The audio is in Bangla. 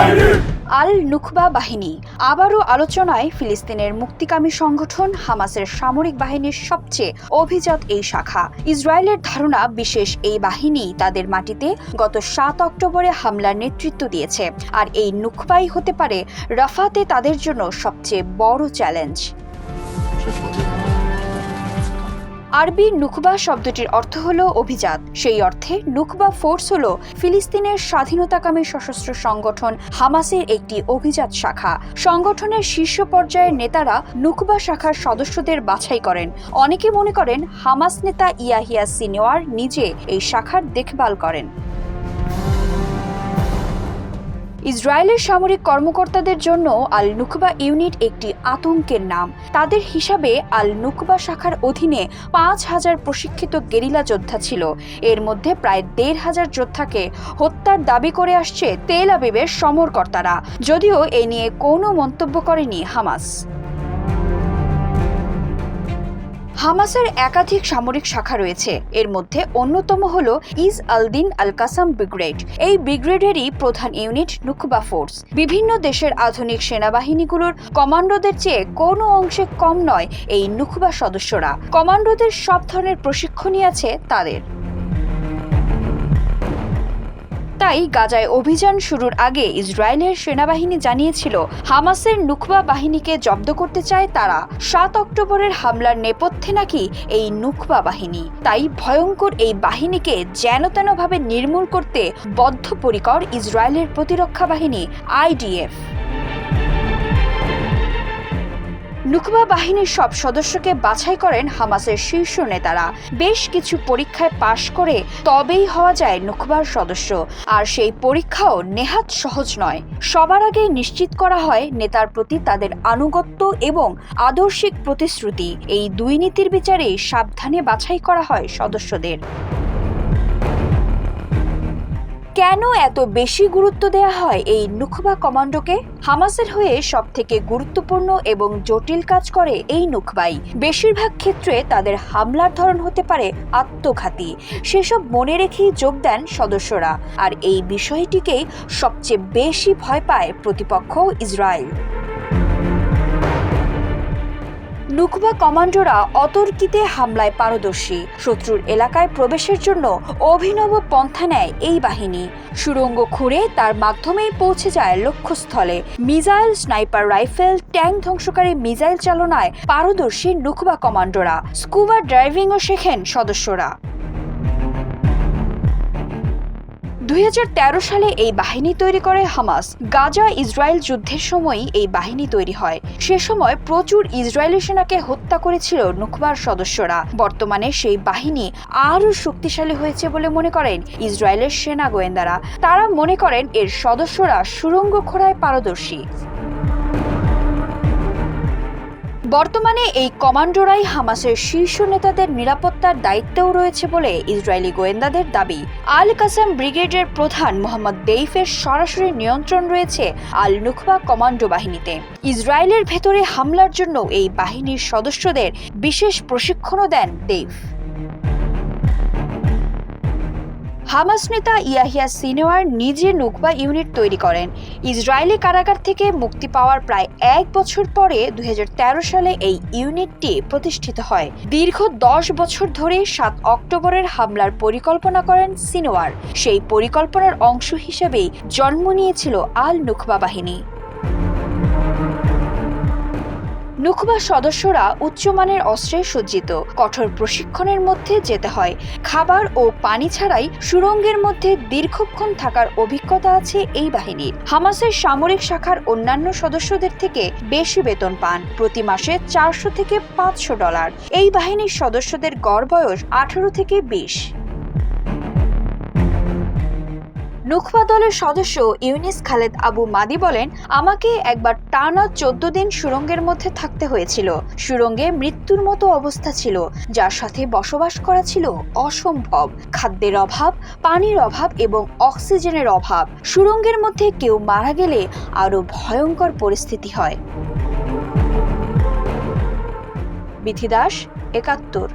আল নুখবা বাহিনী আবারও আলোচনায়। ফিলিস্তিনের মুক্তিকামী সংগঠন হামাসের সামরিক বাহিনীর সবচেয়ে অভিজাত এই শাখা। ইসরায়েলের ধারণা বিশেষ এই বাহিনী তাদের মাটিতে গত ৭ অক্টোবরে হামলার নেতৃত্ব দিয়েছে, আর এই নুখবাই হতে পারে রাফাতে তাদের জন্য সবচেয়ে বড় চ্যালেঞ্জ। আরবি নুখবা শব্দটির অর্থ হল অভিজাত। সেই অর্থে নুখবা ফোর্স হল ফিলিস্তিনের স্বাধীনতাকামী সশস্ত্র সংগঠন হামাসের একটি অভিজাত শাখা। সংগঠনের শীর্ষ পর্যায়ের নেতারা নুখবা শাখার সদস্যদের বাছাই করেন। অনেকে মনে করেন হামাস নেতা ইয়াহিয়া সিনওয়ার নিজে এই শাখার দেখভাল করেন। ইসরায়েলের সামরিক কর্মকর্তাদের জন্য আল নুখবা ইউনিট একটি আতঙ্কের নাম। তাদের হিসাবে আল নুখবা শাখার অধীনে ৫,০০০ প্রশিক্ষিত গেরিলা যোদ্ধা ছিল। এর মধ্যে প্রায় ১৫০০ যোদ্ধাকে হত্যার দাবি করে আসছে তেল আবিবের সমরকর্তারা, যদিও এ নিয়ে কোনো মন্তব্য করেনি হামাস। হামাসের একাধিক সামরিক শাখা রয়েছে। এর মধ্যে অন্যতম হল ইজ আল-দিন আল-কাসাম ব্রিগেড। এই ব্রিগেডেরই প্রধান ইউনিট নুখবা ফোর্স। বিভিন্ন দেশের আধুনিক সেনাবাহিনীগুলোর কমান্ডোদের চেয়ে কোনো অংশে কম নয় এই নুখবা সদস্যরা। কমান্ডোদের সব ধরনের প্রশিক্ষণই আছে তাদের। তাই গাজায় অভিযান শুরুর আগে ইসরায়েলের সেনাবাহিনী জানিয়েছিল হামাসের নুখবা বাহিনীকে জব্দ করতে চায় তারা। ৭ অক্টোবরের হামলার নেপথ্যে নাকি এই নুখবা বাহিনী। তাই ভয়ঙ্কর এই বাহিনীকে যেনতেনভাবে নির্মূল করতে বদ্ধপরিকর ইসরায়েলের প্রতিরক্ষা বাহিনী IDF। নুখবা বাহিনীর সব সদস্যকে বাছাই করেন হামাসের শীর্ষ নেতারা। বেশ কিছু পরীক্ষায় পাশ করে তবেই হওয়া যায় নুখবার সদস্য, আর সেই পরীক্ষাও নেহাত সহজ নয়। সবার আগে নিশ্চিত করা হয় নেতার প্রতি তাদের আনুগত্য এবং আদর্শিক প্রতিশ্রুতি। এই দুই নীতির বিচারেই সাবধানে বাছাই করা হয় সদস্যদের। কেন এত বেশি গুরুত্ব দেয়া হয় এই নুখবা কমান্ডোকে? হামাসের হয়ে সবথেকে গুরুত্বপূর্ণ এবং জটিল কাজ করে এই নুখবাই। বেশিরভাগ ক্ষেত্রে তাদের হামলার ধরন হতে পারে আত্মঘাতী। সেসব মনে রেখেই যোগ দেন সদস্যরা, আর এই বিষয়টিকেই সবচেয়ে বেশি ভয় পায় প্রতিপক্ষ ইসরায়েল। নুখবা কমান্ডোরা অতর্কিতে হামলায় পারদর্শী। শত্রুর এলাকায় প্রবেশের জন্য অভিনব পন্থা নেয় এই বাহিনী। সুড়ঙ্গ খুঁড়ে তার মাধ্যমেই পৌঁছে যায় লক্ষ্যস্থলে। মিসাইল, স্নাইপার রাইফেল, ট্যাঙ্ক ধ্বংসকারী মিসাইল চালনায় পারদর্শী নুখবা কমান্ডোরা। স্কুবা ড্রাইভিংও শেখেন সদস্যরা। ২০১৩ সালে এই বাহিনী তৈরি করে হামাস। গাজা ইসরায়েল যুদ্ধের সময়ই এই বাহিনী তৈরি হয়। সে সময় প্রচুর ইসরায়েলি সেনাকে হত্যা করেছিল নুখবার সদস্যরা। বর্তমানে সেই বাহিনী আরও শক্তিশালী হয়েছে বলে মনে করেন ইসরায়েলের সেনা গোয়েন্দারা। তারা মনে করেন এর সদস্যরা সুড়ঙ্গ খোঁড়ায় পারদর্শী। বর্তমানে এই কমান্ডোরাই হামাসের শীর্ষ নেতাদের নিরাপত্তার দায়িত্বেও রয়েছে বলে ইসরায়েলি গোয়েন্দাদের দাবি। আল কাসাম ব্রিগেডের প্রধান মোহাম্মদ দেইফের সরাসরি নিয়ন্ত্রণ রয়েছে আল নুখবা কমান্ডো বাহিনীতে। ইসরায়েলের ভেতরে হামলার জন্য এই বাহিনীর সদস্যদের বিশেষ প্রশিক্ষণও দেন দেইফ। হামাস নেতা ইয়াহিয়া সিনওয়ার নিজে নুখবা ইউনিট তৈরি করেন। ইসরায়েলি কারাগার থেকে মুক্তি পাওয়ার প্রায় ১ বছর পরে ২০১৩ সালে এই ইউনিটটি প্রতিষ্ঠিত হয়। দীর্ঘ ১০ বছর ধরে ৭ অক্টোবরের হামলার পরিকল্পনা করেন সিনওয়ার। সেই পরিকল্পনার অংশ হিসেবেই জন্ম নিয়েছিল আল নুখবা বাহিনী। নুখবা সদস্যরা উচ্চমানের অস্ত্রে সজ্জিত। কঠোর প্রশিক্ষণের মধ্যে যেতে হয়। খাবার ও পানি ছাড়াই সুড়ঙ্গের মধ্যে দীর্ঘক্ষণ থাকার অভিজ্ঞতা আছে এই বাহিনীর। হামাসের সামরিক শাখার অন্যান্য সদস্যদের থেকে বেশি বেতন পান। প্রতি মাসে $৪০০ থেকে $৫০০। এই বাহিনীর সদস্যদের গড় বয়স ১৮ থেকে ২০। নুখবা দলের সদস্য ইউনিস খালেদ আবু মাদি বলেন, আমাকে একবার টানা ১৪ দিন সুড়ঙ্গের মধ্যে থাকতে হয়েছিল। সুড়ঙ্গে মৃত্যুর মতো অবস্থা ছিল, যার সাথে বসবাস করা ছিল অসম্ভব। খাদ্যের অভাব, পানির অভাব এবং অক্সিজেনের অভাব। সুড়ঙ্গের মধ্যে কেউ মারা গেলে আরো ভয়ঙ্কর পরিস্থিতি হয়। বিথি দাস, ৭১।